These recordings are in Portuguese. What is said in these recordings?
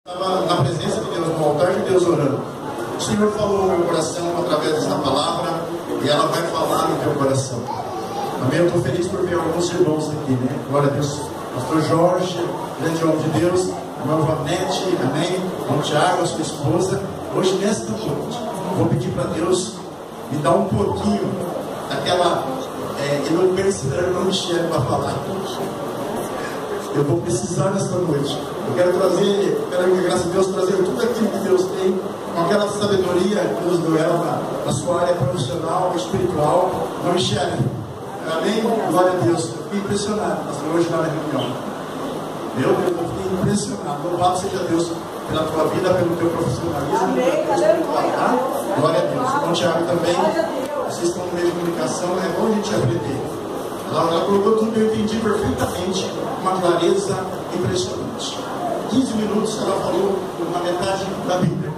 Estava na presença de Deus, no altar de Deus orando. O Senhor falou no meu coração através desta palavra e ela vai falar no teu coração. Amém? Eu estou feliz por ver alguns irmãos aqui, né? Glória a Deus. Pastor Jorge, grande homem de Deus, irmã Vanete, amém? Irmão Tiago, a sua esposa. Hoje, nesta noite, vou pedir para Deus me dar um pouquinho daquela eloquência da irmã Michele para falar. Eu vou precisar nesta noite. Eu quero trazer, quero, graças a Deus, trazer tudo aquilo que Deus tem, com aquela sabedoria que Deus deu ela na sua área profissional, espiritual. Não, Michele, amém? Glória a Deus. Eu fiquei impressionado, pastor, hoje na reunião. Meu Deus, eu fiquei impressionado. Louvado seja Deus pela tua vida, pelo teu profissionalismo. Amém. Tá? Glória a Deus. Irmão Tiago também. Vocês estão no meio de comunicação, é bom a gente aprender. Ela colocou tudo que eu entendi perfeitamente, uma clareza impressionante. 15 minutos ela falou uma metade da Bíblia.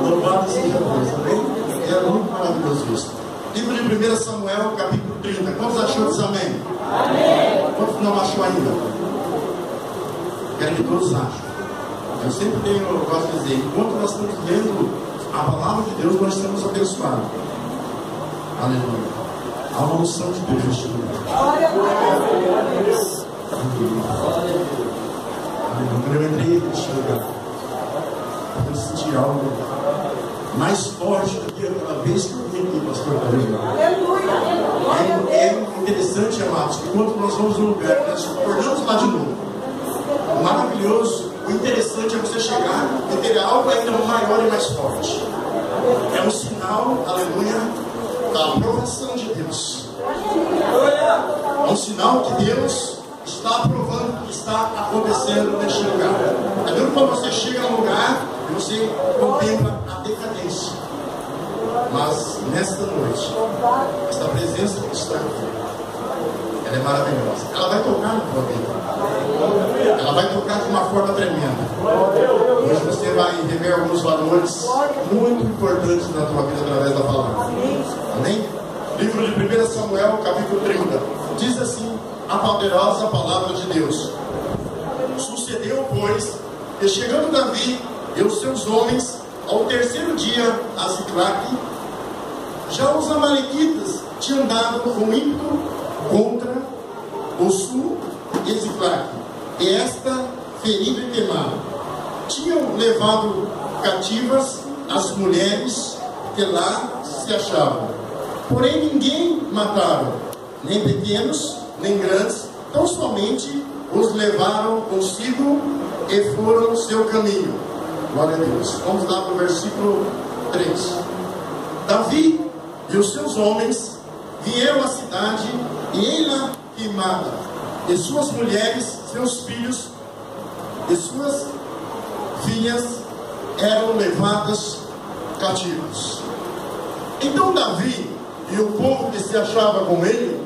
Louvado seja Deus, amém? É muito maravilhoso isso. Livro de 1 Samuel, capítulo 30. Quantos achou disso, amém? Amém. Quantos não achou ainda? Quero que todos achem. Eu sempre gosto de dizer, enquanto nós estamos lendo a palavra de Deus, nós estamos abençoados. Aleluia. Há uma unção de Deus neste lugar. Glória a Deus. Quando eu entrei neste lugar, eu senti algo mais forte do que aquela vez que eu vim aqui, pastor. Aleluia. É interessante, amados, que quando nós vamos no lugar, nós tornamos lá de novo. O maravilhoso, o interessante é você chegar e ter algo ainda maior e mais forte. É um sinal, aleluia, da aprovação de Deus. É um sinal que Deus está aprovando o que está acontecendo neste lugar. É mesmo quando você chega num lugar e você contempla a decadência. Mas nesta noite, esta presença que está aqui, ela é maravilhosa. Ela vai tocar na tua vida. Ela vai tocar de uma forma tremenda. Hoje você vai rever alguns valores muito importantes na tua vida através da palavra. Amém? Livro de 1 Samuel, capítulo 30. Diz assim a poderosa palavra de Deus. Sucedeu, pois, que chegando Davi e os seus homens ao terceiro dia a Ziclague, já os amalequitas tinham dado com ímpeto contra o sul de Ziclague, e esta ferida e queimada. Tinham levado cativas as mulheres que lá se achavam. Porém ninguém mataram, nem pequenos, nem grandes, tão somente os levaram consigo e foram seu caminho. Glória a Deus. Vamos lá para o versículo 3. Davi e os seus homens vieram à cidade e ei-la queimada, e suas mulheres, seus filhos e suas filhas eram levadas cativos. Então Davi e o povo que se achava com ele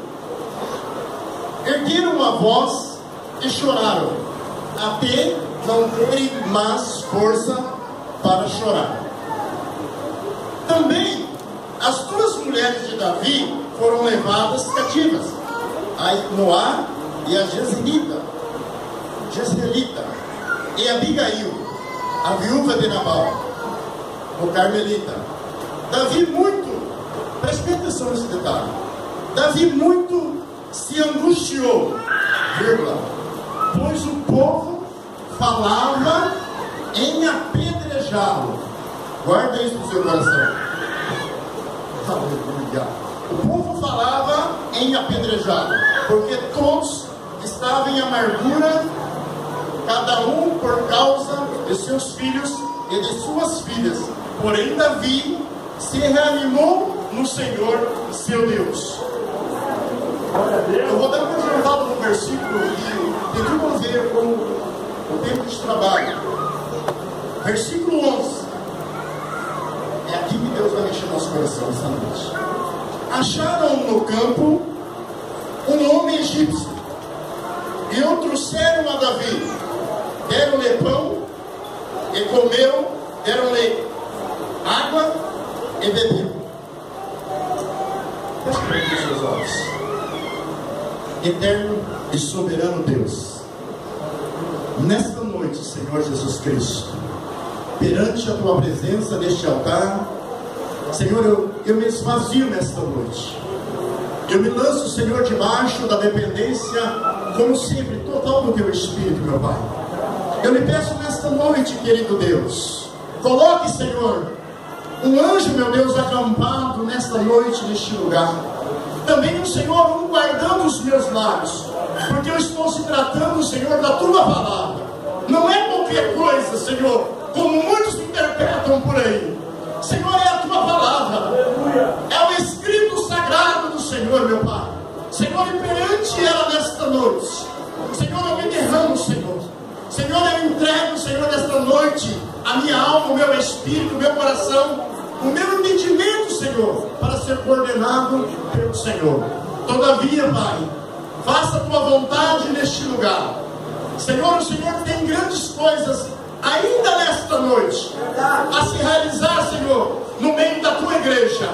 ergueram a voz e choraram, até não terem mais força para chorar. Também as duas mulheres de Davi foram levadas cativas, a Ainoá e a Jezreelita, e Abigail, a viúva de Nabal, o Carmelita. Davi muito, preste atenção nesse detalhe, Davi muito se angustiou, vírgula, pois o povo falava em apedrejá-lo. Guarda isso no seu coração. O povo falava em apedrejá-lo, porque todos estavam em amargura, cada um por causa de seus filhos e de suas filhas. Porém Davi se reanimou no Senhor seu Deus. Eu vou dar uma observada no versículo e tem tudo a ver com o tempo de trabalho. Versículo 11. É aqui que Deus vai mexer no nosso coração essa noite. Acharam no campo um homem egípcio e o trouxeram a Davi. Deram-lhe pão e comeu, deram-lhe água e bebeu. Feche os seus olhos. Eterno e soberano Deus, nesta noite noite, Senhor Jesus Cristo, perante a Tua presença neste altar, Senhor, eu me esvazio nesta noite. Eu me lanço, Senhor, debaixo da dependência, como sempre, total do Teu Espírito, meu Pai. Eu lhe peço nesta noite, querido Deus, coloque, Senhor, um anjo, meu Deus, acampado nesta noite, neste lugar. Também o Senhor, um guardando os meus lábios, porque eu estou se tratando, Senhor, da Tua palavra. Não é qualquer coisa, Senhor, como muitos interpretam por aí. Senhor, é a Tua palavra, é o Escrito Sagrado do Senhor, meu Pai. Senhor, e perante ela nesta noite, Senhor, eu me derramo, Senhor. Senhor, eu entrego, Senhor, nesta noite, a minha alma, o meu espírito, o meu coração, o meu entendimento, Senhor, para ser coordenado pelo Senhor. Todavia, Pai, faça a Tua vontade neste lugar. Senhor, o Senhor tem grandes coisas ainda nesta noite a se realizar, Senhor, no meio da Tua igreja.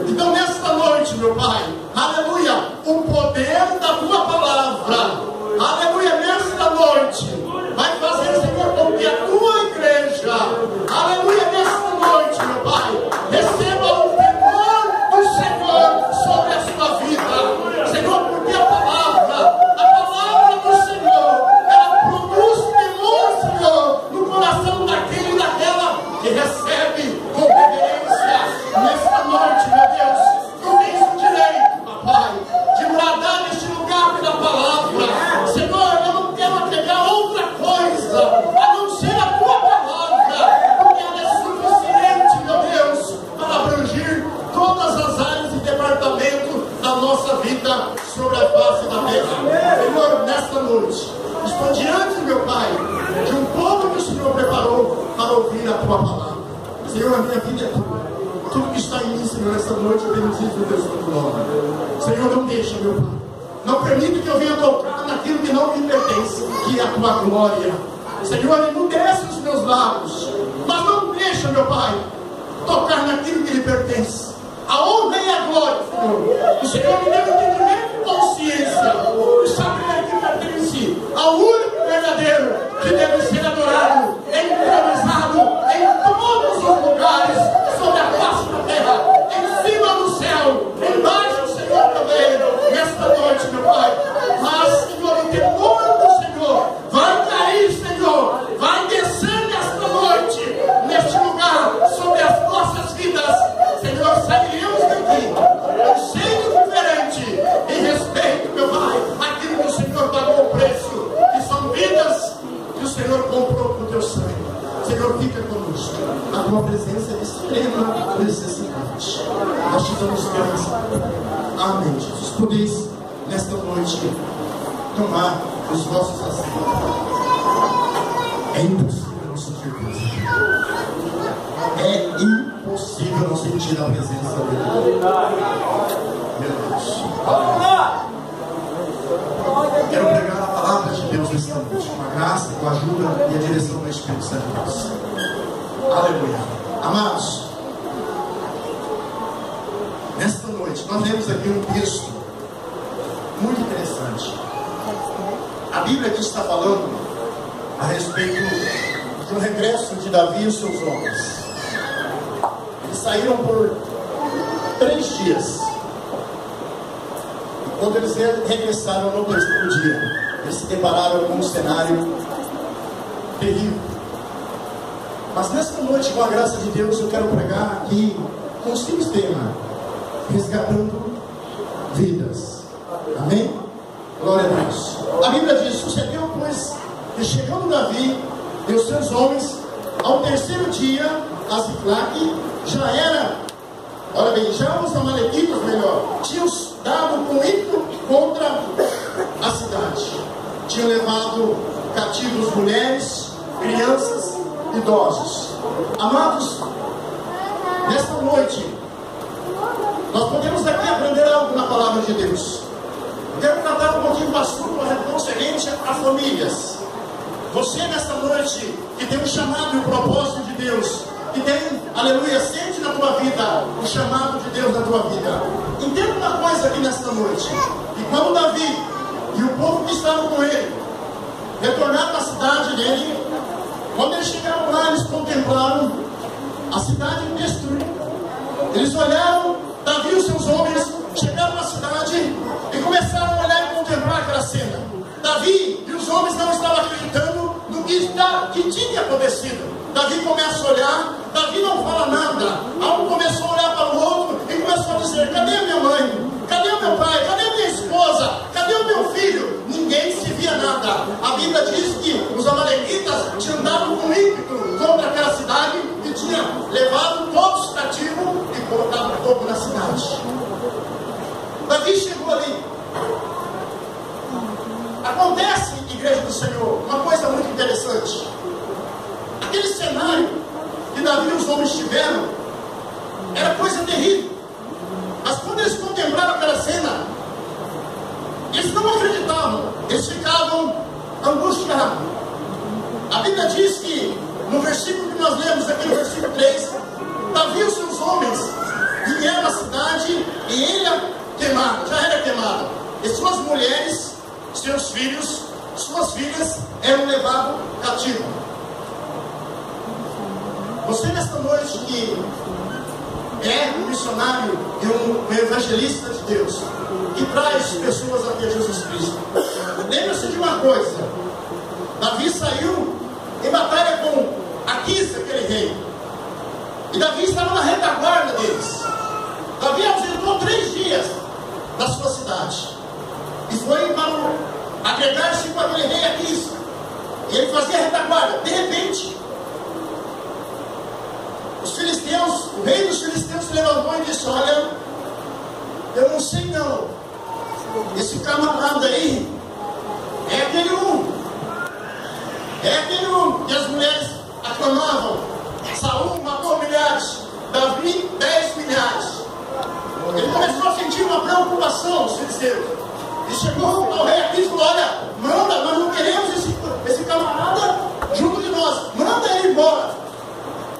Então nesta noite, meu Pai, aleluia, o poder da Tua palavra, aleluia, nesta noite vai fazer, Senhor, com que a Tua igreja, aleluia, nesta noite, meu Pai, receba o temor do Senhor sobre a sua vida, Senhor, porque a palavra do Senhor, ela produz temor, Senhor, no coração daquele e daquela que recebe com reverência nesta noite, meu Deus. Tu tens o direito, papai, de guardar neste lugar pela palavra. Senhor, eu não quero pegar outra coisa a não ser a Tua palavra, porque ela é suficiente, meu Deus, para abranger todas as áreas e departamentos da nossa vida sobre a face da terra. Senhor, nesta noite, estou diante, meu Pai, de um povo que o Senhor preparou para ouvir a Tua palavra. Senhor, a minha vida é Tua. Tudo que está em mim, Senhor, esta noite, bendito o Teu santo nome. Senhor, não deixa, meu Pai. Não permita que eu venha tocar naquilo que não me pertence, que é a Tua glória. Senhor, emudece os meus lábios, mas não deixa, meu Pai, tocar naquilo que lhe pertence. A honra e a glória, Senhor. O Senhor me deu entendimento e consciência de saber que pertence ao único verdadeiro que deve ser adorado, entronizado em todos os lugares, sobre a face da terra, em cima do céu, embaixo, Senhor, também, nesta noite, meu Pai. Mas, Senhor, o temor do Senhor vai cair, Senhor, vai descer nesta noite, neste lugar, sobre as nossas vidas. Senhor, sairemos daqui um jeito diferente, em respeito, meu Pai, aquilo que o Senhor pagou o preço, que são vidas que o Senhor comprou com o Teu sangue. Senhor, fica conosco. A Tua presença é extrema necessidade. Nós te damos graça. Amém. Jesus, podeis nesta noite tomar os vossos assentos. É impossível não sentir coisa. É impossível não sentir a presença dele. Meu Deus. Quero pregar a palavra de Deus nesta noite, com a graça, com a ajuda e a direção do Espírito Santo de Deus. Aleluia. Amados, nesta noite nós lemos aqui um texto muito interessante. A Bíblia aqui está falando a respeito do regresso de Davi e os seus homens. Eles saíram por 3 dias. Quando eles regressaram no terceiro dia, eles se depararam com um cenário terrível. Mas nesta noite, com a graça de Deus, eu quero pregar aqui com o simples tema: resgatando vidas. Amém? Glória a Deus. A Bíblia diz: sucedeu, pois, que chegando Davi e os seus homens ao terceiro dia a Ziclague, já era, olha bem, já os amalequitas, melhor, tinham dado com ímpeto contra a cidade. Tinham levado cativos mulheres, crianças, idosos. Amados, nesta noite nós podemos aqui aprender algo na palavra de Deus. Eu quero tratar um pouquinho do assunto concernente a famílias. Você nesta noite que tem um chamado e um propósito de Deus, que tem, aleluia, sente na tua vida o chamado de Deus na tua vida. Entenda uma coisa aqui nesta noite: que quando Davi e o povo que estava com ele retornaram à cidade dele, Quando eles chegaram lá, eles contemplaram a cidade destruída. Eles olharam, Davi e os seus homens chegaram na cidade e começaram a olhar e contemplar aquela cena. Davi e os homens não estavam acreditando no que tinha acontecido. Davi começa a olhar, Davi não fala nada. Um começou a olhar para o outro e começou a dizer: cadê a minha mãe? Cadê o meu pai? Cadê a minha esposa? Cadê o meu filho? Ninguém se via nada. A Bíblia diz que os amalequitas tinham dado com ímpeto contra aquela cidade e tinham levado todos cativos e colocado fogo na cidade. Davi chegou ali. Acontece, igreja do Senhor, uma coisa muito interessante. Aquele cenário que Davi e os homens tiveram era coisa terrível. Mas quando eles contemplaram aquela cena, eles não acreditavam, eles ficavam angustiados. A Bíblia diz que, no versículo que nós lemos aqui, no versículo 3, Davi e os seus homens vieram à cidade e ele queimado, já era queimado. E suas mulheres, seus filhos, suas filhas eram levados cativos. Você nesta noite que é um missionário e um evangelista de Deus, que traz pessoas até Jesus Cristo, lembre-se de uma coisa: Davi saiu em batalha com Aquis, aquele rei, e Davi estava na retaguarda deles. Davi ausentou 3 dias da sua cidade e foi para agregar-se com aquele rei Aquis, e ele fazia retaguarda. De repente, os filisteus, o rei dos filisteus se levantou e disse: olha, eu não sei não, esse camarada aí é aquele que as mulheres aclamavam. Saul matou milhares, Davi 10 milhares. Ele começou a sentir uma preocupação, os filisteus, e chegou ao rei Aquis e falou: olha, manda, nós não queremos esse camarada junto de nós, manda ele embora.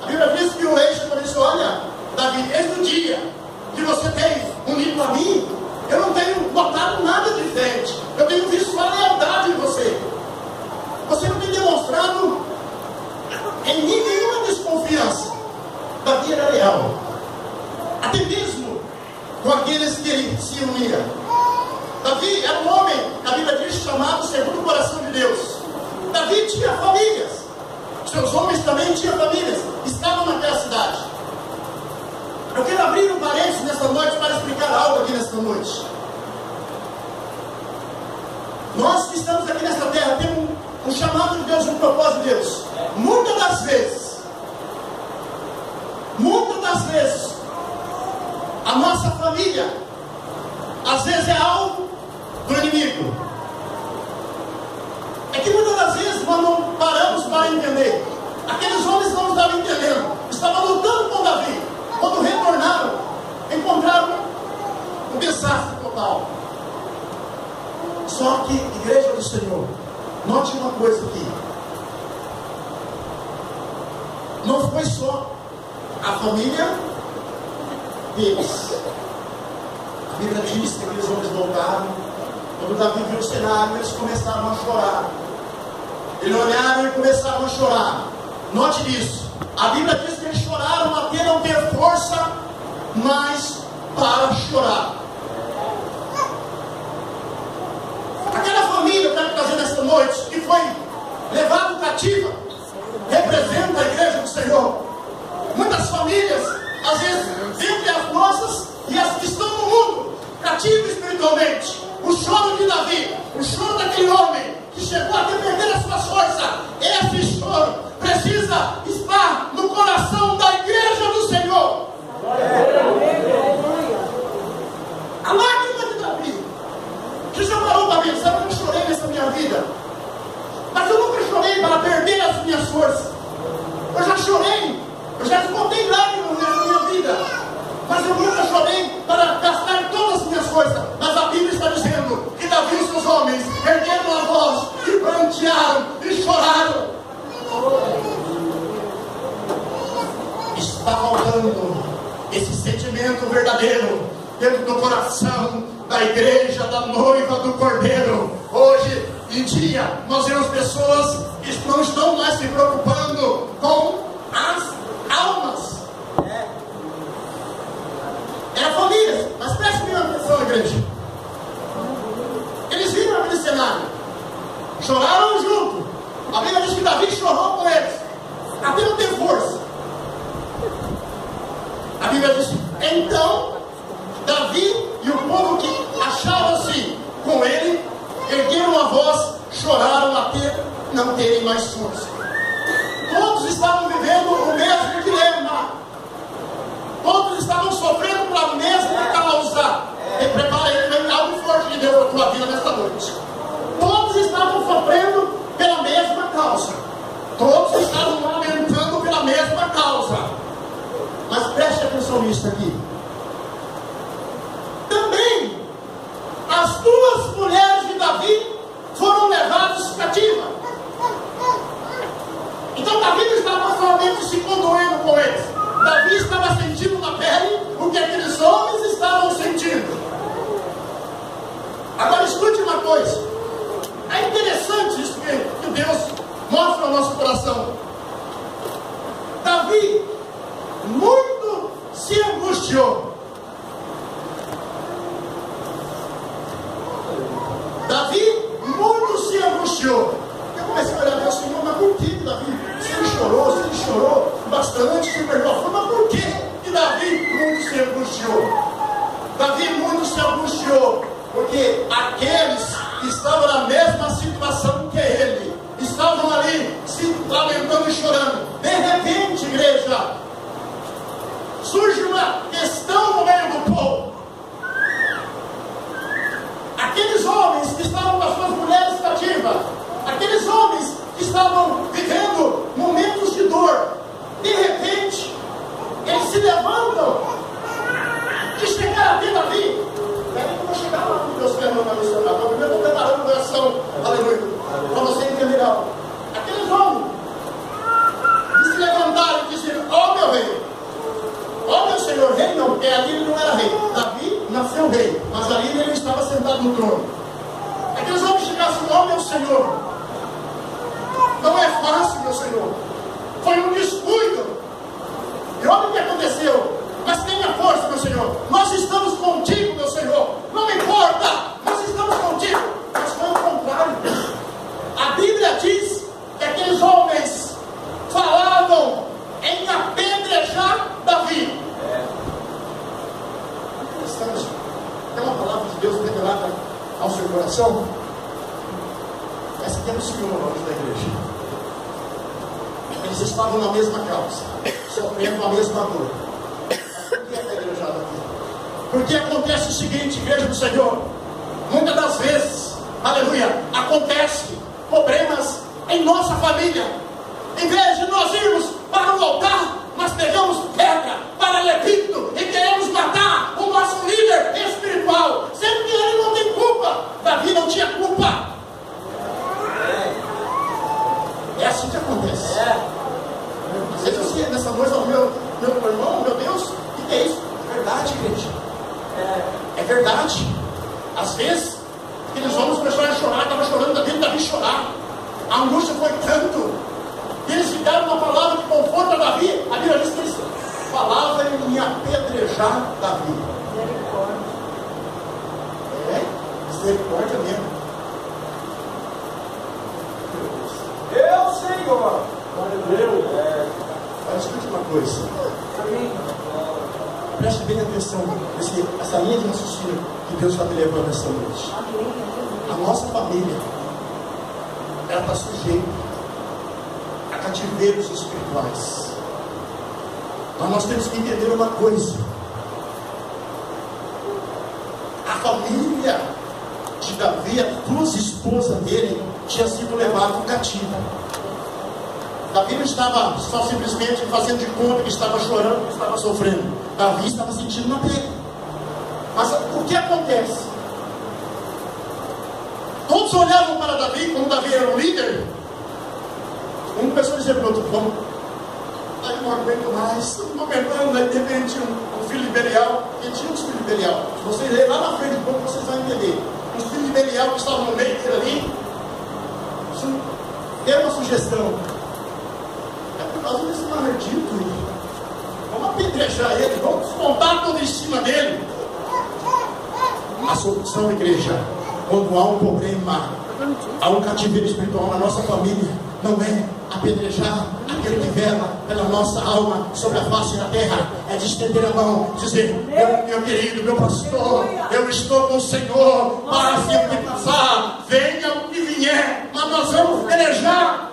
A Bíblia diz que o rei chegou e disse: olha, Davi, desde o dia que você tem unido a mim, eu não tenho notado nada diferente. Eu tenho visto uma lealdade em você. Você não tem demonstrado em mim nenhuma desconfiança. Davi era leal, até mesmo com aqueles que ele se unia. Davi era um homem, a Bíblia diz, chamado segundo o coração de Deus. Davi tinha famílias, seus homens também tinham famílias, estavam naquela cidade. Eu quero abrir um parênteses nesta noite para explicar algo aqui nesta noite. Nós que estamos aqui nesta terra temos um chamado de Deus, um propósito de Deus. Muitas das vezes, a nossa família, às vezes é alvo do inimigo. É que muitas das vezes nós não paramos para entender. Aqueles homens não estavam entendendo, estavam lutando com Davi. Quando retornaram, encontraram um desastre total. Só que, igreja do Senhor, note uma coisa aqui: não foi só a família deles. A Bíblia diz que aqueles homens voltaram. Quando Davi viu o cenário, eles começaram a chorar. Eles olharam e começaram a chorar. Note isso. A Bíblia diz que eles choraram até não ter força mais para chorar. Aquela família, eu quero trazer nesta noite, que foi levada cativa, representa a igreja do Senhor. Muitas famílias, às vezes, entre as nossas e as que estão no mundo, cativas espiritualmente. O choro de Davi, o choro daquele homem que chegou até perder as suas forças, esse choro precisa estar no coração da igreja do Senhor. A lágrima de Davi, que já falou para mim: sabe que eu chorei nessa minha vida? Mas eu nunca chorei para perder as minhas forças. Eu já chorei, eu já escondei lágrimas nessa minha vida, mas eu nunca chorei para gastar todas as minhas forças. Mas a Bíblia está dizendo que Davi e seus homens ergueram a voz e prantearam e choraram. Está faltando esse sentimento verdadeiro dentro do coração da igreja, da noiva do Cordeiro. Hoje em dia nós vemos pessoas não estão mais se preocupando com as almas. Era família, mas preste bem atenção, igreja. Eles viram aquele cenário, choraram junto. A Bíblia diz que Davi chorou com eles. Até não tem força. A Bíblia diz: então Davi e o povo que achavam-se com ele ergueram a voz, choraram até não terem mais força. Todos estavam vivendo o mesmo dilema. Todos estavam sofrendo pela mesma causa. E prepara aí, vem algo forte de Deus na tua vida nesta noite. Todos estavam sofrendo pela mesma causa. Todos estavam lamentando pela mesma causa. Mas preste atenção nisso aqui. Também as duas mulheres de Davi foram levadas cativas. Então Davi não estava somente se condoendo com eles. Davi estava sentindo na pele o que aqueles homens estavam sentindo. Agora escute uma coisa. É interessante isso que Deus mostra no nosso coração. Davi muito se angustiou. Davi muito se angustiou. Eu comecei a olhar para o Senhor, mas por que Davi? Se ele chorou bastante, se perdeu a forma, mas por que Davi muito se angustiou? Davi muito se angustiou, porque aqueles que estavam na mesma situação que ele, estavam ali se lamentando e chorando. De repente, igreja, surge uma questão no meio do povo. Aqueles homens que estavam com as suas mulheres cativas, aqueles homens que estavam vivendo momentos de dor, de repente, eles se levantam de chegar até Davi. Peraí que eu vou chegar lá no Deus Fernando a mencionar. Mas primeiro eu estou preparando o coração, aleluia, para você entender algo. Aqueles homens que se levantaram e disseram: ó meu rei, ó meu senhor rei, não, porque ali ele não era rei. Davi nasceu rei, mas ali ele estava sentado no trono. Aqueles homens chegaram assim: ó meu senhor, não é fácil, meu senhor, foi um descuido, e olha o que aconteceu. Mas tenha força, meu Senhor, nós estamos contigo, meu Senhor, não importa, nós estamos contigo. Mas foi o contrário. A Bíblia diz que aqueles homens falavam em apedrejar Davi. Interessante. É uma palavra de Deus revelada ao seu coração. Essa aqui é do Senhor, anjo da igreja. Eles estavam na mesma causa, sofrendo a mesma dor. Porque acontece o seguinte, igreja do Senhor, muitas das vezes, aleluia, acontece problemas em nossa família. Em vez de nós irmos para o altar, nós pegamos pedra, paralelepípedo e queremos matar o nosso líder espiritual, sendo que ele não tem culpa. Davi não tinha culpa. É assim que acontece. Às vezes eu sei, nessa noite, meu irmão, meu Deus, o que é isso? É verdade, igreja. É verdade. Às vezes, aqueles homens começaram a chorar, estavam chorando, Davi chorar. A angústia foi tanto. Eles ficaram uma palavra de conforto a Davi. A Bíblia diz que eles falavam em apedrejar Davi. Misericórdia mesmo. Meu Senhor. Mas escute uma coisa. Preste bem atenção essa linha de raciocínio que Deus está me levando essa noite. A nossa família, ela está sujeita a cativeiros espirituais. Mas nós temos que entender uma coisa: a família de Davi, as duas esposas dele, tinha sido levado cativo. Davi não estava só simplesmente fazendo de conta que estava chorando, que estava sofrendo. Davi estava sentindo na pele. Mas o que acontece? Todos olhavam para Davi, como Davi era o líder. Uma pessoa dizia para o outro: vamos, eu não aguento mais, não aguentando. Aí de repente um filho de Belial, que tinha uns filhos de Belial. Se vocês lerem lá na frente um pouco, vocês vão entender. Os filhos de Belial que estavam no meio dele ali, Tem uma sugestão. É por causa desse maldito. Vamos apedrejar ele, vamos desmontar tudo em cima dele. A solução, igreja, quando há um problema, há um cativeiro espiritual na nossa família, não é apedrejar aquele que vela pela nossa alma sobre a face da terra, é de estender a mão, dizer: meu querido, meu pastor, eu estou com o Senhor, para se o que passar, venha o que vier, mas nós vamos pelejar.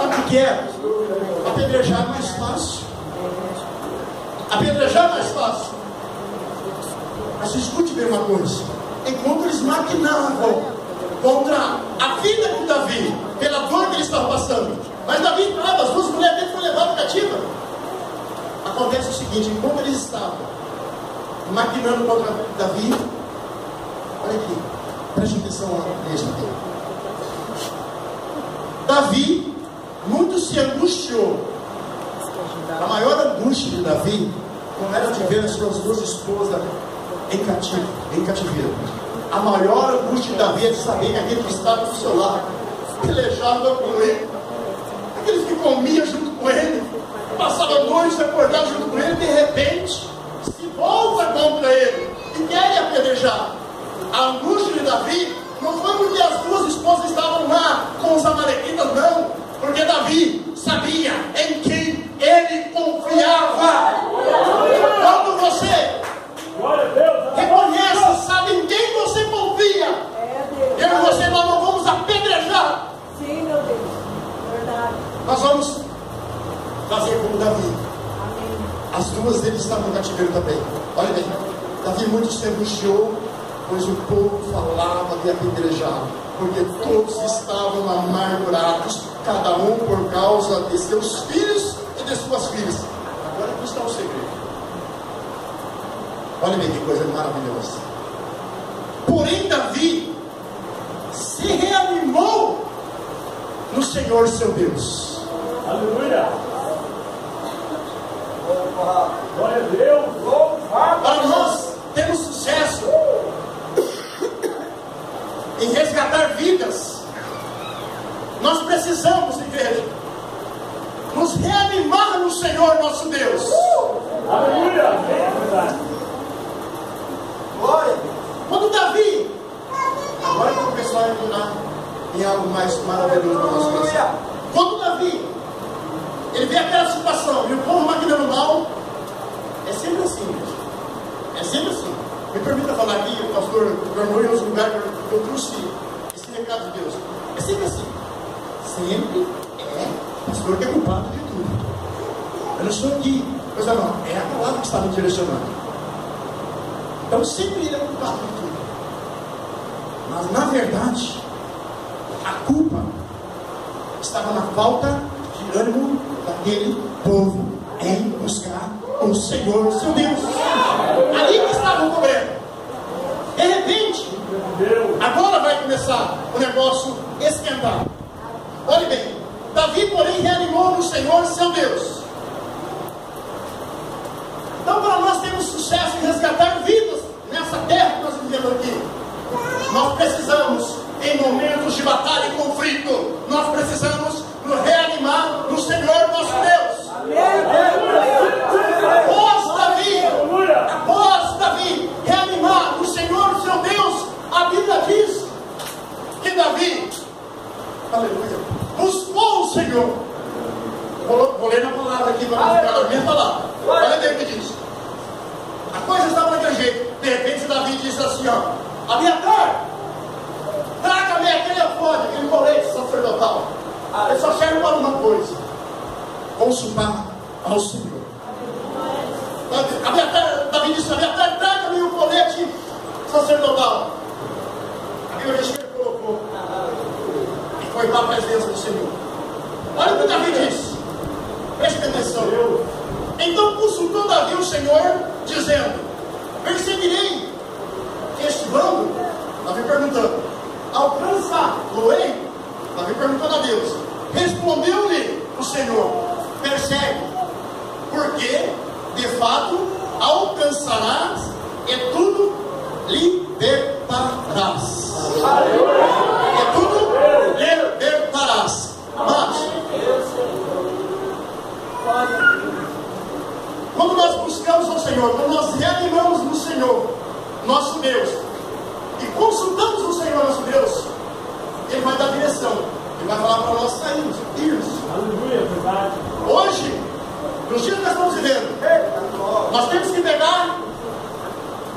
Sabe o que é? Apedrejar é mais fácil. Apedrejar é mais fácil. Mas escute bem uma coisa: enquanto eles maquinavam contra a vida de Davi, pela dor que ele estava passando, mas Davi estava, as duas mulheres dele foram levadas cativa. Acontece o seguinte: enquanto eles estavam maquinando contra Davi, olha aqui, preste atenção lá mesmo. Davi muito se angustiou. A maior angústia de Davi não era de ver as suas duas esposas em cativeiro. A maior angústia de Davi é de saber que aquele que estava do seu lado pelejava com ele, aqueles que comiam junto com ele, passavam noites acordados junto com ele, de repente se volta contra ele e querem apedrejar. A angústia de Davi não foi porque as duas esposas estavam lá com os amalequitas, não, porque Davi sabia em quem ele confiava. Quando você reconhece, sabe em quem você confia, eu e você, nós não vamos apedrejar. Sim, meu Deus, verdade. Nós vamos fazer como Davi. Amém. As duas deles estavam no cativeiro também. Olha bem, Davi muito se angustiou, pois o povo falava de apedrejá-lo, porque todos estavam amargurados, cada um por causa de seus filhos e de suas filhas. Agora aqui está o segredo. Olha bem que coisa maravilhosa. Porém Davi se reanimou no Senhor seu Deus. Aleluia! Glória a Deus! Para nós termos sucesso em resgatar vidas, nós precisamos, igreja, nos reanimar no Senhor nosso Deus. Aleluia! Glória! Quando Davi, agora que o pessoal vai entrar em algo mais maravilhoso para nós pensar. Quando Davi, ele vê aquela situação e o povo maquinando mal, é sempre assim, gente. É sempre assim. Me permita falar aqui, o pastor tornou em outros lugares que eu trouxe esse recado de Deus. É sempre assim. Sempre é o pastor que é culpado de tudo. Eu não estou aqui, coisa não, é a palavra que está me direcionando. Então sempre ele é culpado de tudo. Mas na verdade, a culpa estava na falta de ânimo daquele povo em buscar o Senhor, seu Deus. Ali que estava o problema. De repente, agora vai começar o negócio esquentar. Olhe bem, Davi, porém, reanimou no Senhor, seu Deus. Então, para nós termos sucesso em resgatar vidas nessa terra que nós vivemos aqui, nós precisamos, em momentos de batalha e conflito, nós precisamos nos reanimar no Senhor nosso Deus. Após Davi reanimar no Senhor seu Deus, a Bíblia diz que Davi, aleluia, buscou o Senhor. Vou ler na palavra aqui para não ficar na minha palavra. Olha bem o que diz. A coisa estava daquele jeito. De repente Davi disse assim, ó: Abiatar, traga-me aquele afode, aquele colete sacerdotal. Ele só serve para uma coisa: consultar ao Senhor. Davi disse: Abiatar, traga-me o colete sacerdotal. A Bíblia diz que ele colocou e foi para a presença do Senhor. Olha o que Davi disse, preste atenção. Então consultou Davi o Senhor, dizendo: perseguirei este bando? Davi perguntando: alcançá-lo-ei? Davi perguntando a Deus. Respondeu-lhe o Senhor: persegue, porque de fato alcançarás e tudo libertarás. vai dar direção. Ele vai falar para nós sairmos, irmos. Aleluia, verdade. Hoje, nos dias que nós estamos vivendo, nós temos que pegar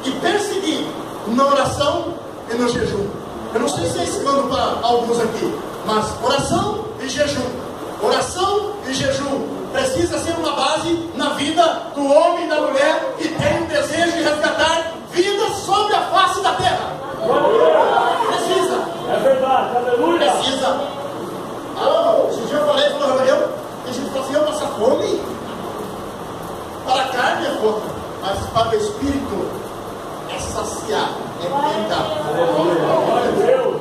e perseguir na oração e no jejum. Eu não sei se é ensinando para alguns aqui, mas oração e jejum. Oração e jejum precisa ser uma base na vida do homem e da mulher que tem o desejo de resgatar vidas sobre a face da terra. Precisa. É verdade, aleluia. Precisa. Esse dia eu falei para a reunião, tem gente que fala assim, eu passar fome. Para a carne é fome, mas para o espírito é saciar, é tentar. Glória a Deus.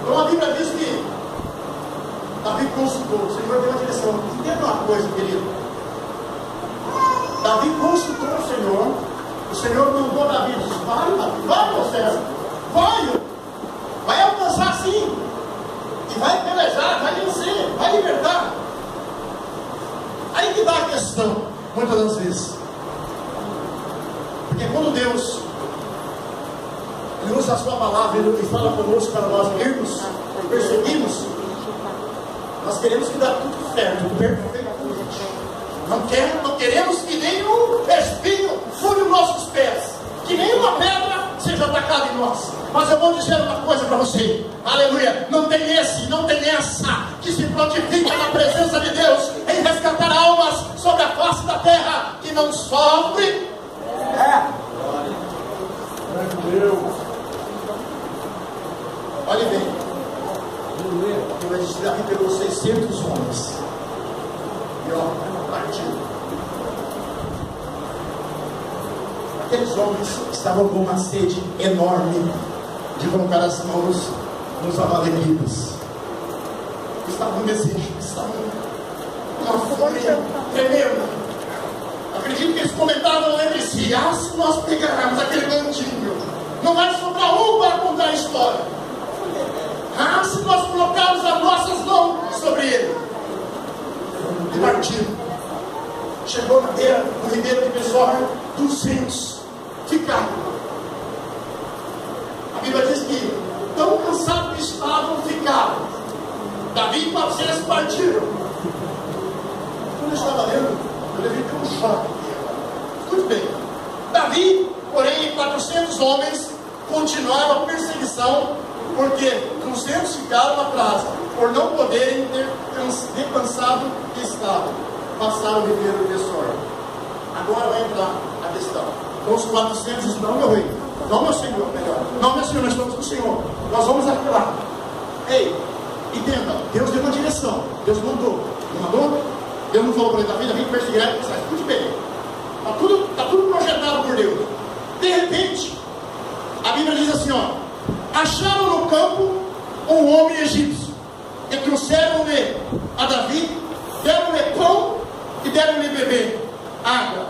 Então a Bíblia diz que Davi consultou, o Senhor deu uma direção. Entenda uma coisa, querido. Davi consultou o Senhor mandou Davi, disse, vai Davi, vai meu servo, vai alcançar sim, e vai pelejar, vai vencer, vai libertar. Aí que dá a questão, muitas das vezes. Porque quando Deus Ele usa a sua palavra e fala conosco para nós irmos, perseguimos, nós queremos que dá tudo certo, tudo perfeitamente. Não queremos que nenhum espinho fure os nossos pés, que nenhuma pedra seja atacada em nós. Mas eu vou dizer uma coisa para você, aleluia, não tem essa que se prontifica na presença de Deus em resgatar almas sobre a face da terra que não sofre. Olhe bem, eu disse, Davi pegou 600 homens e partiu. Aqueles homens estavam com uma sede enorme de colocar as mãos nos amalequitas. Estavam com desejo, estavam com uma fome tremenda. Acredito que eles comentavam entre si, se nós pegarmos aquele bandinho, não vai sobrar um para contar a história. Se nós colocarmos as nossas mãos sobre ele. E partiram. Chegou na beira, no ribeiro de Besor, 200 ficaram. A Bíblia diz que tão cansados que estavam, ficaram. Davi e 400 partiram. Quando eu estava lendo, eu devia ter um choque. Muito bem. Davi, porém, 400 homens continuaram a perseguição, porque 200 ficaram atrás, por não poderem ter descansado que estavam. Passaram o ribeiro de Besor. Agora vai entrar a questão. Então os 400 dizem, não meu rei, não meu senhor, melhor, não meu senhor, nós estamos com o senhor, nós vamos aqui lá. Ei, entenda, Deus deu uma direção, Deus mandou, não mandou? Deus não falou para ele, Davi perseguirá e pensar, muito bem, está tudo projetado por Deus. De repente, a Bíblia diz assim, acharam no campo um homem egípcio, e trouxeram-lhe a Davi, deram-lhe pão e deram-lhe beber água.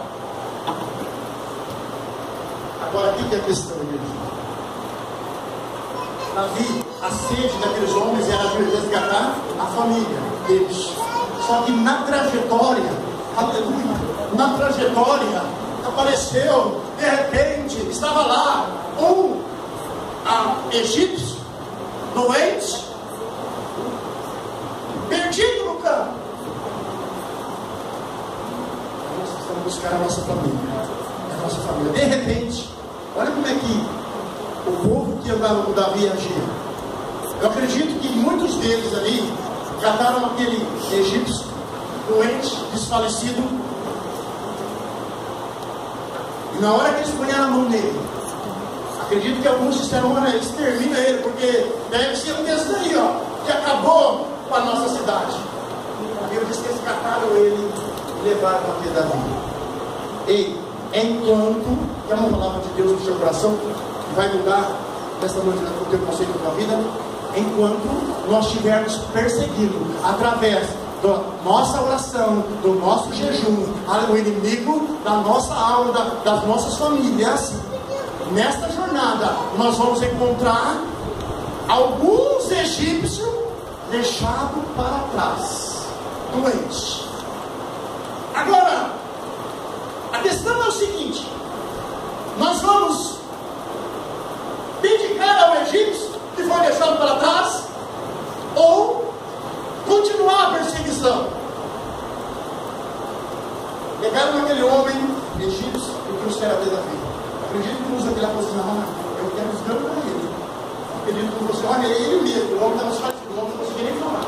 Agora aqui que é a questão, igreja. Davi, a sede daqueles homens era de resgatar a família deles. Só que na trajetória, apareceu, de repente, estava lá um egípcio, doente, perdido no campo. Nós precisamos buscar a nossa família. De repente, olha como é que o povo que andava com Davi agia. Eu acredito que muitos deles ali trataram aquele egípcio doente, desfalecido, e na hora que eles punham a mão nele, acredito que alguns disseram, olha, extermina ele, porque deve ser um desse daí, que acabou com a nossa cidade. A Bíblia diz que eles cataram ele e levaram até Davi. Ei, enquanto, que é uma palavra de Deus no seu coração, que vai mudar nessa noite o teu conceito da tua vida, enquanto nós estivermos perseguindo, através da nossa oração, do nosso jejum, o inimigo da nossa alma, das nossas famílias, nesta jornada, nós vamos encontrar alguns egípcios deixados para trás, doentes. Agora, a questão é o seguinte: nós vamos dedicar ao egípcio que foi deixado para trás, posição. Pegaram aquele homem egípcio e trouxeram até Davi. Acredito que usa aquela posição, eu quero os grandes para ele. Acredito que você, olha, é ele mesmo, o homem estava esfatigado, o homem não conseguia nem falar.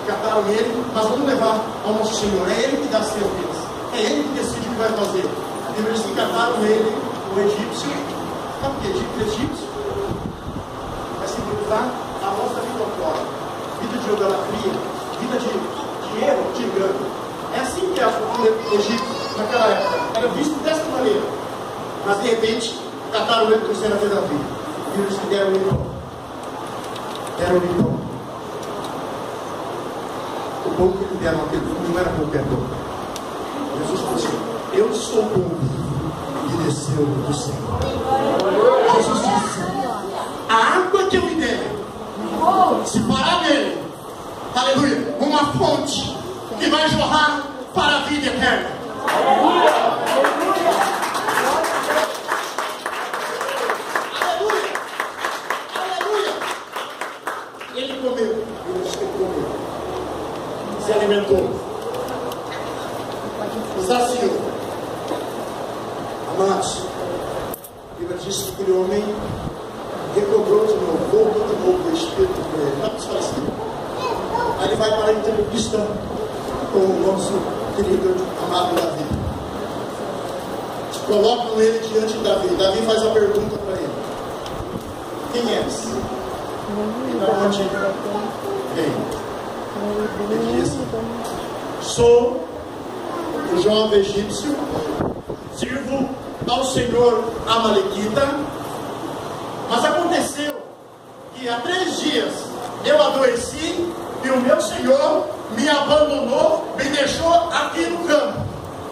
Cataram ele, mas vamos levar ao nosso Senhor. É ele que dá certeza, é ele que decide o que vai fazer. A Bíblia diz que cataram ele, o egípcio. Sabe o que é egípcio? É simbolizar a nossa vida agora. Vida de idolatria, vida de erro, de engano. É assim que a cultura egípcia naquela época era vista dessa maneira. Mas de repente, cataram ele por cena de Davi. E eles deram o pão. Deram o pão. O pão que eles deram aquele não era qualquer pão. Jesus falou assim: eu sou o pão que desceu do céu. Jesus disse: a água que eu lhe der, se parar nele, aleluia, uma fonte que vai jorrar para a vida eterna. Aleluia! Aleluia! Aleluia! Ele comeu, ele disse que ele comeu, se alimentou, saciou. Amados, a Bíblia diz que aquele homem recobrou de novo, voltou de novo o Espírito para ele. Não desfaleceu. Aí ele vai para a entrevista com o nosso querido amado Davi. Colocam ele diante de Davi. Davi faz a pergunta para ele: quem és? Da onde vem? Ele diz: sou o jovem egípcio, sirvo ao Senhor Amalequita. Mas aconteceu que há 3 dias eu adoeci e o meu Senhor me abandonou, me deixou aqui no campo.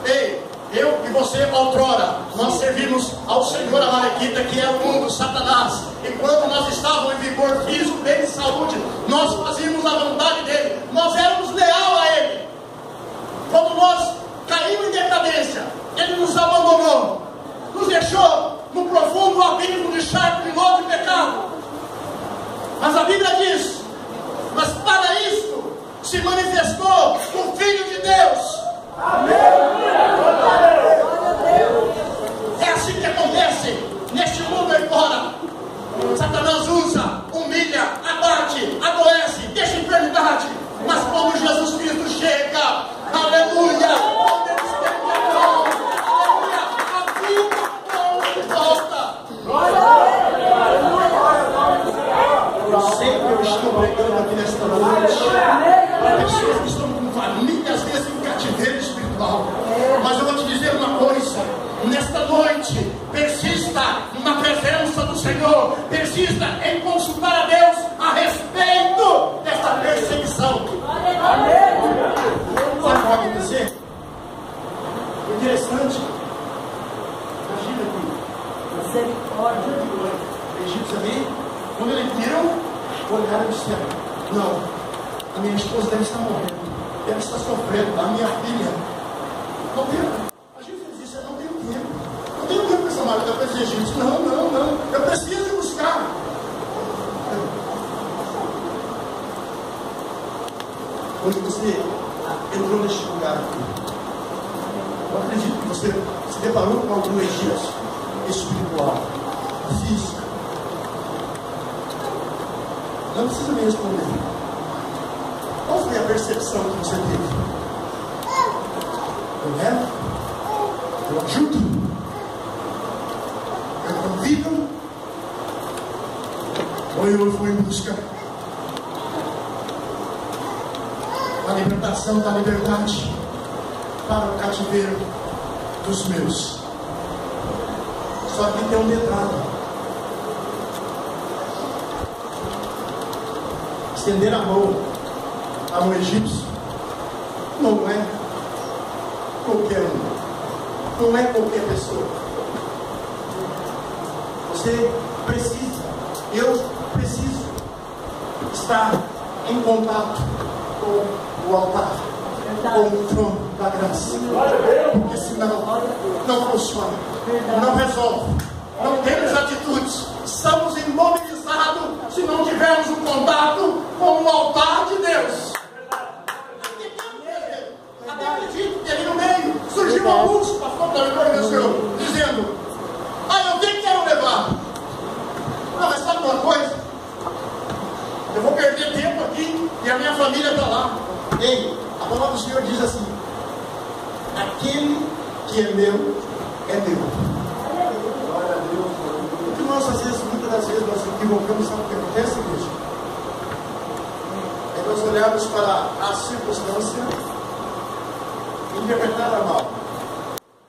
Ei, eu e você outrora, nós servimos ao Senhor Amalequita, que é o mundo, Satanás. E quando nós estávamos em vigor físico, bem de saúde, nós fazíamos a vontade dele, nós éramos leal a ele. Quando nós caímos em decadência, ele nos abandonou, nos deixou no profundo abismo de charco, de lodo e pecado. Mas a Bíblia diz: mas para isso se manifestou o Filho de Deus. Amém. É assim que acontece neste mundo aí fora. Satanás usa, humilha, abate, adoece, deixa enfermidade. Mas quando Jesus Cristo chega, aleluia, quando ele estende a mão, aleluia, a vida volta. Eu sei que eu estou pregando aqui nesta noite para pessoas que estão com família, às vezes em cativeiro espiritual. Mas eu vou te dizer uma coisa: nesta noite, persista na presença do Senhor, persista em consultar a Deus a respeito desta perseguição. Sabe o que vai acontecer? O interessante, imagina aqui, misericórdia de glória. Egípcios ali, quando eles viram, olharam e disseram: não, a minha esposa deve estar morrendo, deve estar sofrendo, a minha filha. Não tenho. A gente disse: eu não tenho tempo. Não tenho tempo para essa marca para os egípcios. Não. Eu preciso buscar. Quando você entrou neste lugar aqui, eu acredito que você se deparou com algum egípcio espiritual, físico. Não precisa me responder. Qual foi a percepção que você teve? Eu levo? Eu ajudo? Eu convido? Ou eu vou em busca da libertação, da liberdade para o cativeiro dos meus? Só que tem um detalhe: estender a mão a um egípcio não é qualquer um, não é qualquer pessoa. Você precisa, eu preciso estar em contato com o altar, com o trono da graça, porque senão não funciona, não resolve, não temos atitudes, estamos imobilizados se não tivermos um contato com o altar de Deus. minha família está lá. Ei, a palavra do Senhor diz assim: aquele que é meu, é meu. Glória a Deus. Porque nós, às vezes, muitas das vezes, nós equivocamos, sabe o que acontece, igreja? É nós olharmos para a circunstância e interpretar mal.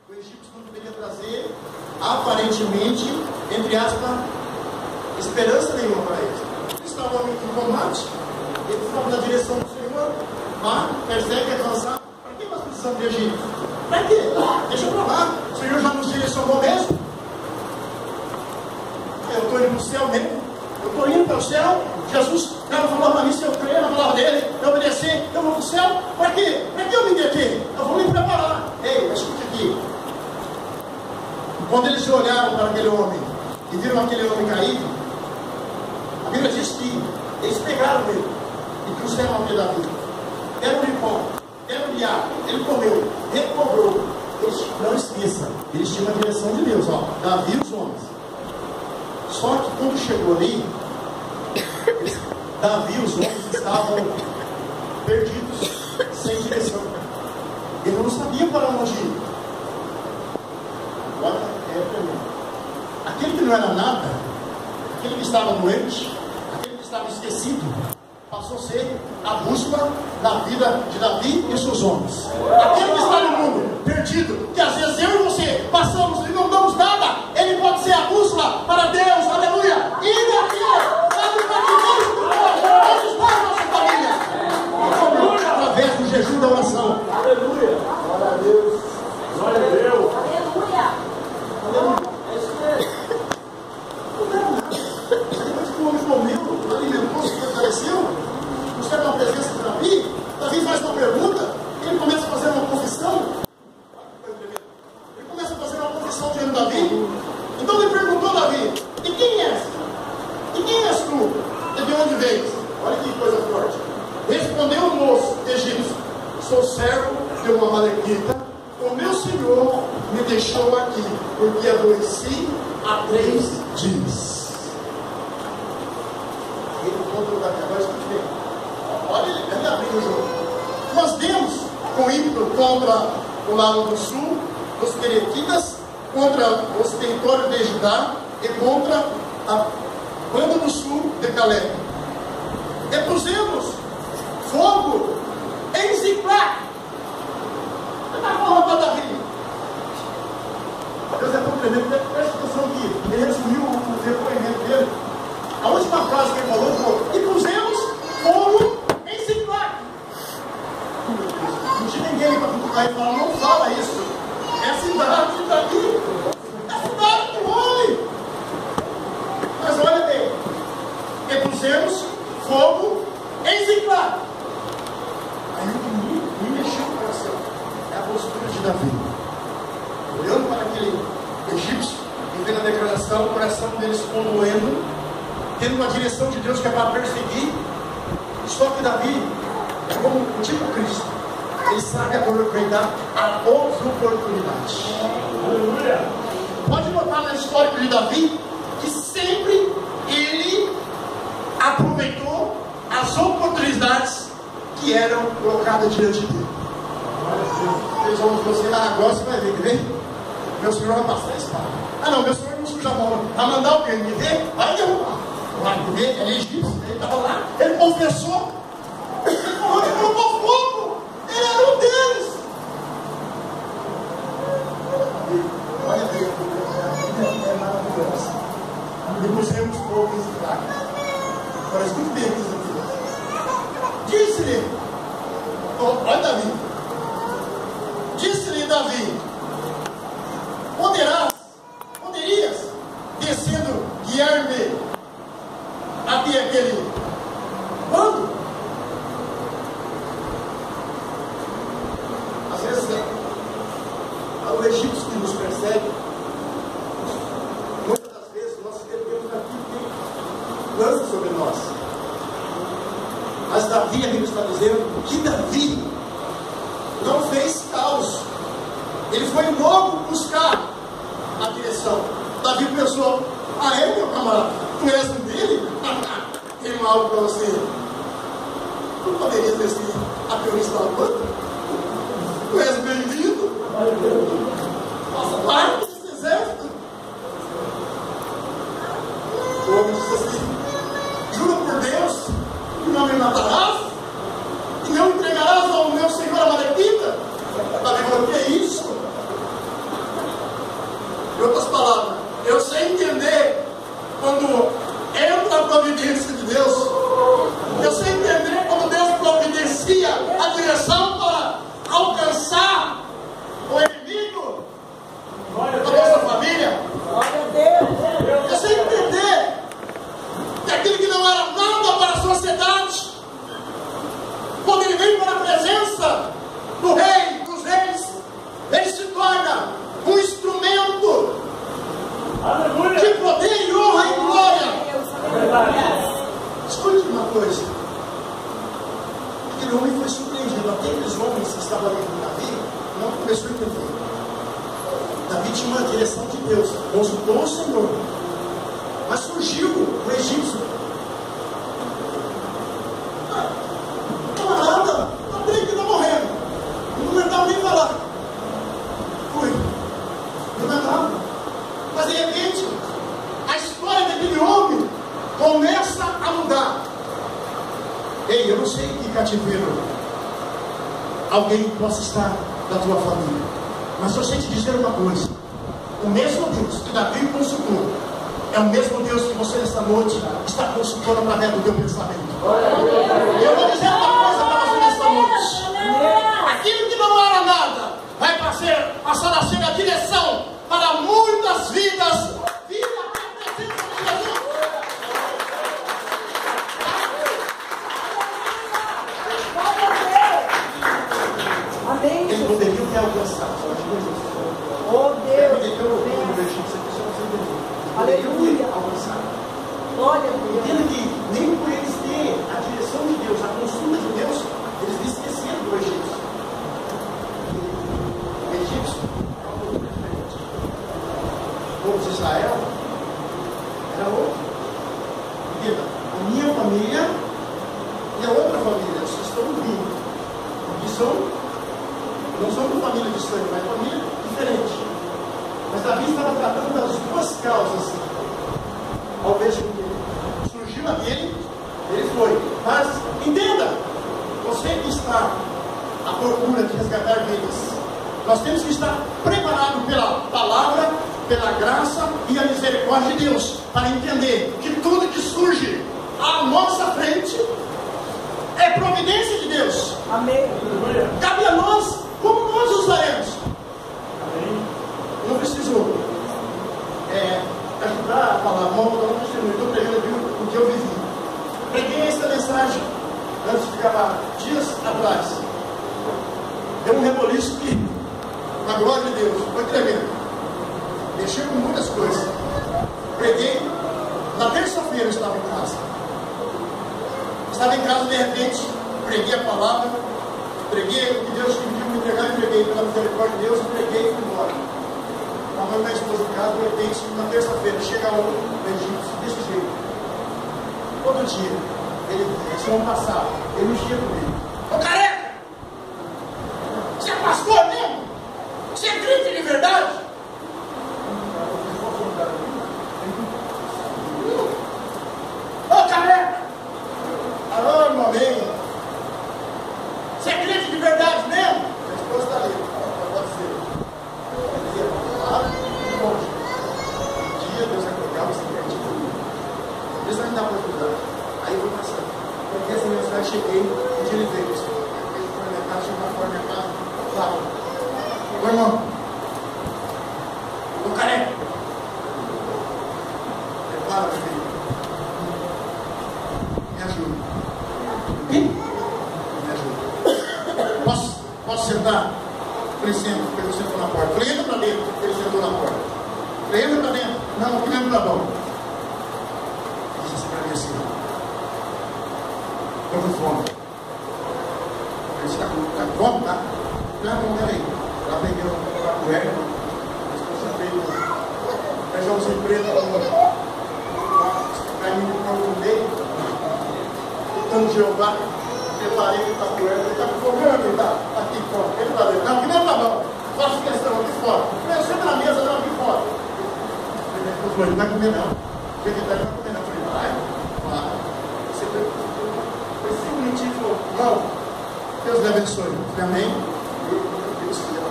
O egípcio não poderia trazer, aparentemente, entre aspas, esperança nenhuma para eles. Eles estavam em combate, eles estavam na direção do Senhor, mas persegue avançar. Para que nós precisamos de Egito? Para quê? Deixa pra lá. O Senhor já nos direcionou mesmo. Eu estou indo para o céu mesmo. Eu estou indo para o céu. Jesus já falou para mim: se eu crer na palavra dele, eu obedecer, eu vou para o céu. Para quê? Para que eu me aqui? Eu vou me preparar. Ei, escute aqui. Quando eles olharam para aquele homem e viram aquele homem caído, a Bíblia diz que eles pegaram ele e trouxeram ao pé da vida. Deram-lhe pão, deram-lhe água, ele comeu, recobrou. Não esqueça, eles tinham a direção de Deus, ó, Davi e os homens. Só que quando chegou ali, Davi e os homens estavam perdidos, sem direção. Eles não sabiam para onde ir. Agora é a pergunta: aquele que não era nada, aquele que estava doente, aquele que estava esquecido, passou a ser a bússola da vida de Davi e seus homens. Aquele que está no mundo perdido, que às vezes eu e você passamos e não damos nada, ele pode ser a bússola para Deus, aleluia. E daqui, sabe para que Deus onde está a nossa família? Através do jejum e da oração. Aleluia. Glória a Deus. Glória a Deus. Aleluia. Aleluia. É isso mesmo. Não era nada. Depois que o homem comeu, alimentou-se, fortaleceu, buscando a presença de Davi, Davi faz uma pergunta, ele começa a fazer uma confissão. Ele começa a fazer uma confissão diante de Davi. Então ele perguntou a Davi: e quem és? E quem és tu? E de onde vens? Olha que coisa forte. Respondeu o moço egípcio: sou servo de uma amalequita. O meu senhor me deixou aqui, porque adoeci há 3 dias. Ele contou da minha voz que vem. Olha, ele abriu o jogo. Nós demos com ímpeto contra o lado do sul, os Queretitas, contra os territórios de Judá e contra a banda do sul de Caleb. Depusemos fogo em Ziclac. Está falando para Davi. Deus é tão tremendo. Presta atenção que ele resumiu o depoimento dele. A última frase que ele falou foi: e pusemos fogo em Ziclac. Não tinha ninguém para cutucar e falar: não fala isso. É a cidade de Davi. É a cidade do homem. Mas olha bem: e pusemos fogo em Ziclac. Aí o que me mexeu o coração é a postura de Davi. Olhando para aquele egípcio e vendo a declaração, o coração dele se condoendo, tendo uma direção de Deus que é para perseguir. Só que Davi é como o tipo Cristo. Ele sabe aproveitar a oportunidade. Aleluia. Pode notar na história de Davi que sempre ele aproveitou as oportunidades que eram colocadas diante dele. Eles vão dizer: ah, agora você vai ver, quer ver? Meu senhor vai passar a espada. Ah não, meu senhor não suja a mão. Vai mandar o quê? Me ver? Vai derrubar. Vai ver, ele é egípcio, ele estava lá, ele confessou. Ele falou que colocou fogo. Ele era um deles. Olha bem, é maravilhoso. E pusemos fogo em Ziclac. Agora escute bem aqui. Disse-lhe, olha Davi. Disse-lhe Davi: poderias, descendo, guiar-me até aquele bando? Às vezes é o egípcio que nos persegue. Muitas das vezes nós devemos aqui ter lança sobre nós. Mas Davi, a Bíblia está dizendo que Davi não fez caos. Ele foi logo buscar a direção. Davi pensou: ah, é, meu camarada? Tu és um dele? Tem algo para você. Tu poderia ter sido ateorista da banda? Tu és bem-vindo. Faça parte desse exército. O homem disse assim: juro por Deus que não me matarás e não entregarás ao meu senhor a Malekita. Davi falou: que é isso? Em outras palavras, eu sei entender quando entra a providência de Deus. Eu sei entender quando Deus providencia a direção para alcançar o inimigo da nossa família. Eu sei entender que aquilo que não era nada para a sociedade, quando ele vem para a presença do Rei dos Reis, ele se torna um instrumento de poder e honra e glória. Escute uma coisa: aquele homem foi surpreendido. Aqueles homens que estavam ali com Davi não começou a entender. Davi tinha uma direção de Deus, consultou o Senhor, mas surgiu o egípcio. Camarada, eu creio que está morrendo. Não aguentava nem falar. Fui. Não aguentava. Mas de repente, a história daquele homem começa a mudar. Ei, eu não sei que cativeiro alguém possa estar da tua família, mas eu sei te dizer uma coisa: o mesmo Deus que Davi consultou é o mesmo Deus que você nessa noite está consultando através do teu pensamento. Eu vou dizer uma coisa para você nessa noite: aquilo que não era nada vai passar a ser a direção para muitas vidas. Eles poderiam ter alcançado. Oh Deus, Poderiam ter alcançado. glória a Deus. Entenda que nem por eles terem a direção de Deus, a consulta de Deus, eles esqueceram do egípcio. O egípcio é um pouco diferente. O povo de Israel era outro. Entenda, a minha família e a outra família, vocês estão vindo. Porque não são de família de sangue, mas família diferente. Mas Davi estava tratando das duas causas. Ao ver que surgiu aquele, ele foi. Mas entenda, você que está à procura de resgatar vidas, nós temos que estar preparados pela palavra, pela graça e a misericórdia de Deus, para entender que tudo que surge à nossa frente é providência de Deus. Amém. Cabe a nós como nós usaremos. Não preciso ajudar a falar, vamos dar um testemunho. Estou pregando aqui o que eu vivi. Preguei essa mensagem antes de gravar, dias atrás. Deu um reboliço que, na glória de Deus, foi tremendo. Mexeu com muitas coisas. Preguei, na terça-feira eu estava em casa. Estava em casa, de repente, preguei a palavra, preguei o que Deus pediu me entregar, e preguei pela misericórdia de Deus, e preguei e fui embora. Estava minha esposa em casa, de repente, na terça-feira, chega um egípcio desse jeito. Todo dia, eles vão passar, ele mexia comigo. Ô careca! Você é pastor mesmo? Você é crente de verdade? Ô careca! Alô, meu amigo! Você é crente de verdade mesmo? A esposa está ali, pode ser. Ele dizia, claro, longe. Um dia Deus vai colocar você crente. Deus vai me dar oportunidade. Aí eu vou passando. Porque essa mensagem cheguei, um dia ele veio. Ele foi na minha casa, chegou na porta da minha casa, falava: ô irmão, ô careca, prepara, meu filho. Me ajuda. Me ajuda. Posso sentar? Falei, senta, porque ele sentou na porta. Falei, entra pra dentro, ele sentou na porta. Falei, entra pra dentro. Não, aqui mesmo tá bom. Disse assim pra mim assim: tô com fome. Ele está com fome, tá? Não, peraí. Lá peguei uma cueca, feijãozinho preto, carninho de pão no meio, tanto Jeová. preparei que está doendo, ele está com fome, ele está aqui fora. Ele está dentro. Não, aqui não está não. Faço questão aqui fora. Senta na mesa, não, aqui fora. Ele falou, não vai comer não. Vegetariano não vai comer não. Eu falei, vai. Você foi 5 minutinhos e falou, não, Deus lhe abençoe. Eu falei, amém. Deus te deu.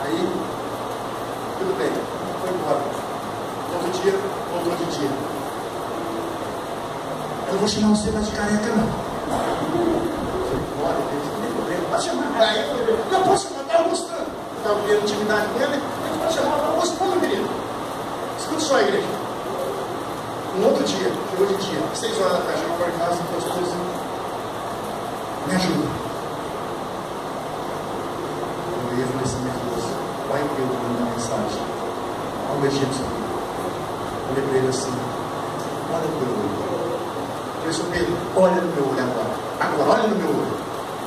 Aí, tudo bem, foi embora. Todo dia, voltou de dia. Eu não vou chamar você mais de careca, não. Eu falei, bora, Deus, não tem problema. Pode chamar. Aí eu falei, não, posso chamar, estava gostando. Estava vendo intimidade com ele, pode chamar, estava gostando, querido. Escuta só, igreja. Um outro dia, chegou de dia, 6 horas da tarde, chegou para casa e falou assim, me ajuda. Eu falei assim, minha filha, vai que eu mando uma mensagem. Olha o Egito. Eu falei para ele assim, olha no meu olho. Eu falei, seu Pedro, olha no meu olho agora. Agora, olha no meu olho.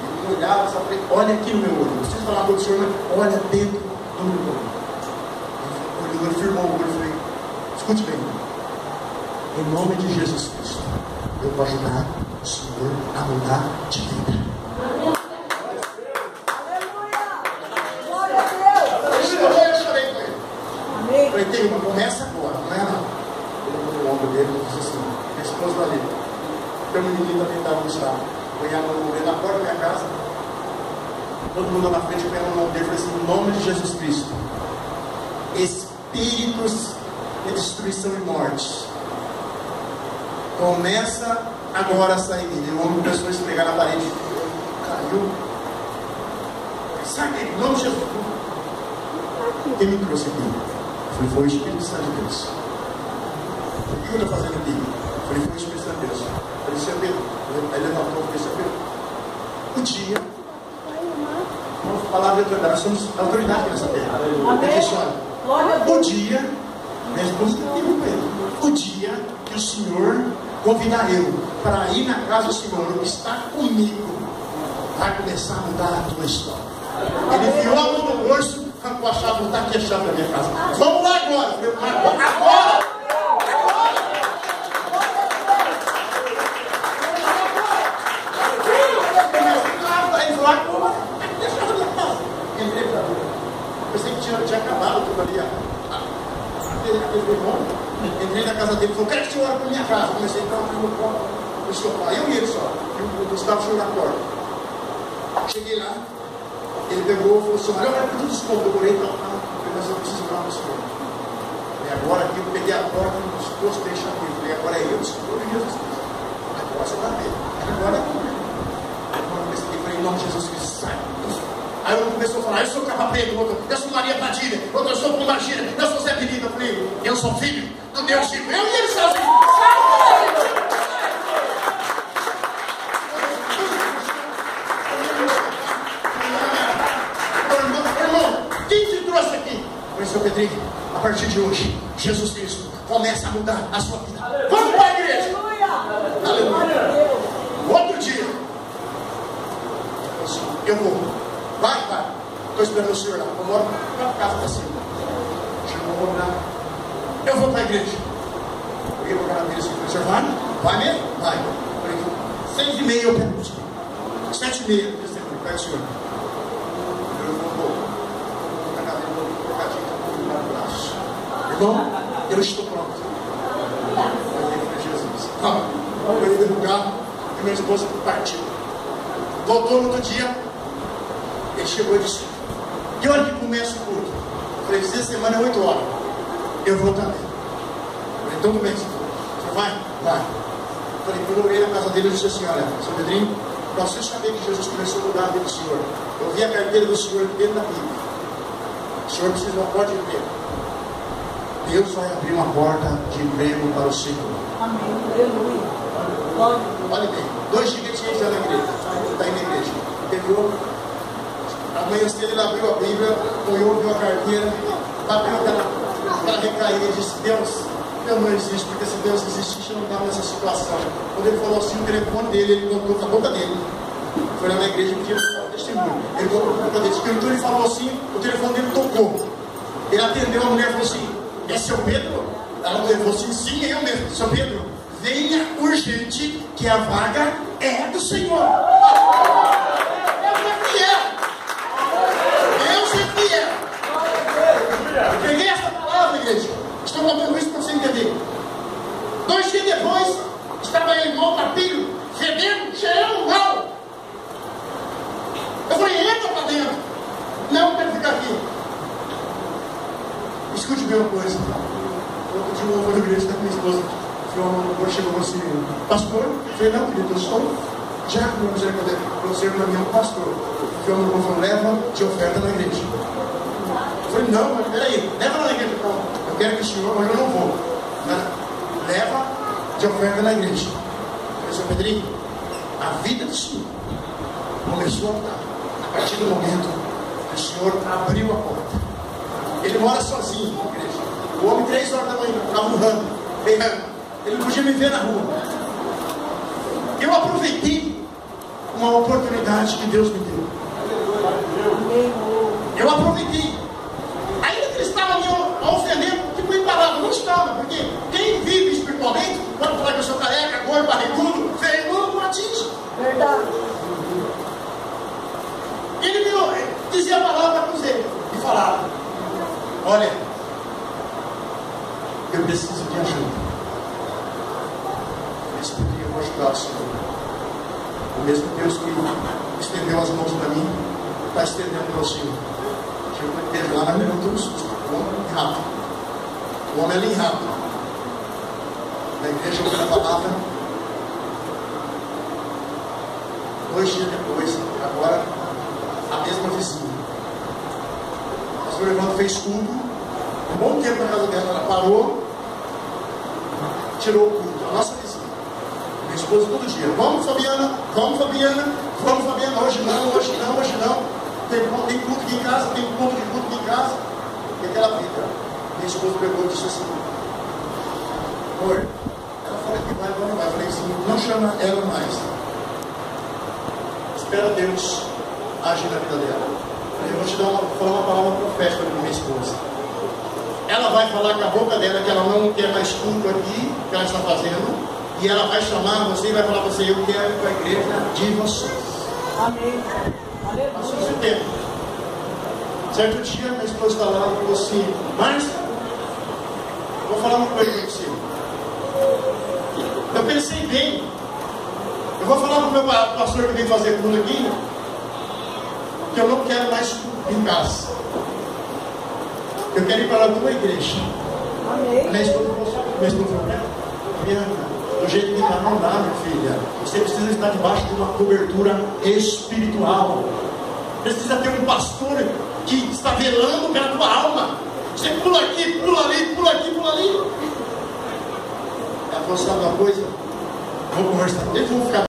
Ele me olhava, só falei, olha aqui no meu olho. Não preciso falar com o senhor, mas olha dentro do meu olho. Ele firmou o olho e falei, escute bem. Em nome de Jesus Cristo, eu vou ajudar o Senhor a mudar de vida. Eu falei, tem uma, começa agora, não é nada. Ele botou o ombro dele e disse assim, minha esposa ali, tem um menino também estava no estado, põe a mão dele na porta da minha casa, todo mundo na frente, põe a mão dele e falei assim, em nome de Jesus Cristo, espíritos de destruição e morte, começa agora a sair dele. O homem começou a esfregar na parede, caiu, sai dele, em nome de Jesus. Quem me trouxe aqui? Eu falei, foi o Espírito Santo de Deus. O que eu estou fazendo aqui? Eu falei, foi o Espírito Santo de Deus. Eu falei, seu Pedro. Aí levantou, eu falei, seu Pedro. Um dia, vamos falar de autoridade, nós somos autoridade aqui nessa terra. Ele disse, olha, o dia, minha esposa está aqui com ele. O dia que o Senhor convidar eu para ir na casa do Senhor, estar comigo, vai começar a mudar a tua história. Ele viu a mão no bolso, arrancou a chave, não está aqui a chave da minha casa. Vamos lá agora! Agora! Entrei para dentro. Pensei que tinha acabado tudo ali. Aquele irmão. Entrei na casa dele e falou, quero que o senhor ore para minha casa. Comecei a entrar no sofá. Eu e ele só. E o Gustavo chegou na porta. Cheguei lá. Ele pegou e falou assim, olha, eu quero pedir desconto. Eu orei e falei, mas eu preciso orar para o senhor. E agora aqui eu peguei a porta e os postei e chamei. Falei, agora é eu, Senhor e Jesus Cristo. Agora você está vendo. Agora é tudo. Eu falei, em nome de Jesus Cristo, sai. Aí eu começou a falar, eu sou Capa Preta, eu sou Maria Padilha, eu sou Pombagira, eu sou Zé Benito. Eu falei, eu sou filho do Deus vivo. Eu e ele sozinho. Irmão, quem te trouxe aqui? Eu falei, seu Pedrinho, a partir de hoje, Jesus Cristo começa a mudar a sua vida. Vamos para a igreja. Aleluia. Outro dia, eu vou. Vai, estou esperando o senhor lá. Eu moro na casa da cima. Chegou lá. Eu vou para a igreja. Eu ia para a igreja assim, o senhor vai? Vai mesmo? Vai. Falei, 6h30 eu pego o senhor. 7h30 eu pego o senhor. Eu vou na casa dele, vou trocadinho no braço. Irmão, eu estou pronto. Eu falei para Jesus. Tá. Eu ia no carro e minha esposa partiu. Voltou no outro dia. Ele chegou e disse, que hora que começa o culto? Eu falei, essa semana é 8 horas. Eu vou também. Eu falei, então tudo bem, senhor. Você vai? Vai. Eu falei, quando eu orei na casa dele, eu disse assim, olha, seu Pedrinho, para você saber que Jesus começou a mudar a vida do senhor, eu vi a carteira do senhor dentro da Bíblia. O senhor precisa, não pode ver. Deus vai abrir uma porta de emprego para o Senhor. Amém. Aleluia. Olha bem, 2 gigantes já na igreja. Está aí na igreja. Pegou. Amanhã cedo ele abriu a Bíblia, olhou, viu a carteira, bateu aquela recaída e disse, Deus não existe, porque se Deus existisse, não estava nessa situação. Quando ele falou assim, o telefone dele, ele contou com a boca dele. Foi lá na igreja e pediu testemunho. Ele contou com a boca dele. Então ele falou assim, o telefone dele tocou. Ele atendeu, a mulher falou assim, é seu Pedro? Ela falou assim, sim, é eu mesmo. Seu Pedro, venha urgente, que a vaga é é do Senhor. Deus é fiel. Deus é fiel. Peguei essa palavra, igreja. Estou contando isso para você entender. 2 dias depois, estava eu igual papilho, fedendo, cheirando mal. Eu falei, entra para dentro. Não, quero ficar aqui. Escute bem uma coisa. Outro dia eu vou na igreja com minha esposa. Quando chegou assim, pastor, eu falei, não, querido, eu estou já com o misericórdia. Você para mim é um pastor. O filho falou, leva de oferta na igreja. Eu falei, não, mas peraí, leva na igreja. Eu quero que o senhor, mas eu não vou. Leva de oferta na igreja. Eu falei, seu Pedrinho, a vida do senhor começou a mudar a partir do momento que o senhor abriu a porta. Ele mora sozinho na igreja. O homem 3 horas da manhã, estava urrando, berrando. Ele não podia me ver na rua. Eu aproveitei uma oportunidade que Deus me deu. Eu aproveitei. Ainda que ele estava me ofendendo, tipo imparável, não estava, porque quem vive espiritualmente, pode falar que eu sou careca, gordo, barrigudo, feio, não atinge. Verdade. Ele me dizia a palavra para você e falava: olha, eu preciso de ajuda. Porque eu vou ajudar o Senhor. O mesmo Deus que estendeu as mãos para mim, está estendendo para o Senhor. Chegou lá na minuta do susto. O homem rápido. O homem ali rápido. Na igreja ouvindo a palavra. 2 dias depois, agora, a mesma vizinha. O pastor Evandro fez tudo. Um bom tempo na casa dela, ela parou, tirou o culto. A nossa vizinha. Minha esposa todo dia, vamos Fabiana, vamos Fabiana, vamos Fabiana, hoje não, hoje não, hoje não. Tem culto aqui em casa, tem ponto de culto aqui em casa. E aquela vida. Minha esposa pegou e disse assim: amor, ela fala que vai, agora não vai. Eu falei assim, não chama ela mais. Espera Deus agir na vida dela. Eu vou te falar uma palavra profética para minha esposa. Ela vai falar com a boca dela que ela não quer mais culto aqui, que ela está fazendo. E ela vai chamar você e vai falar para você: eu quero ir para a igreja de vocês. Amém. Passou esse tempo. Certo dia, minha esposa está lá e falou assim: Márcia, vou falar uma coisa para você. Eu pensei bem. Eu vou falar para o meu pastor que vem fazer culto aqui, que eu não quero mais culto em casa. Eu quero ir para a tua igreja. Amém. Minha esposa falou: do jeito que está, não dá, minha filha. Você precisa estar debaixo de uma cobertura espiritual. Precisa ter um pastor que está velando pela tua alma. Você pula aqui, pula ali, pula aqui, pula ali. Ela falou: sabe uma coisa? Vou conversar. Eles vão ficar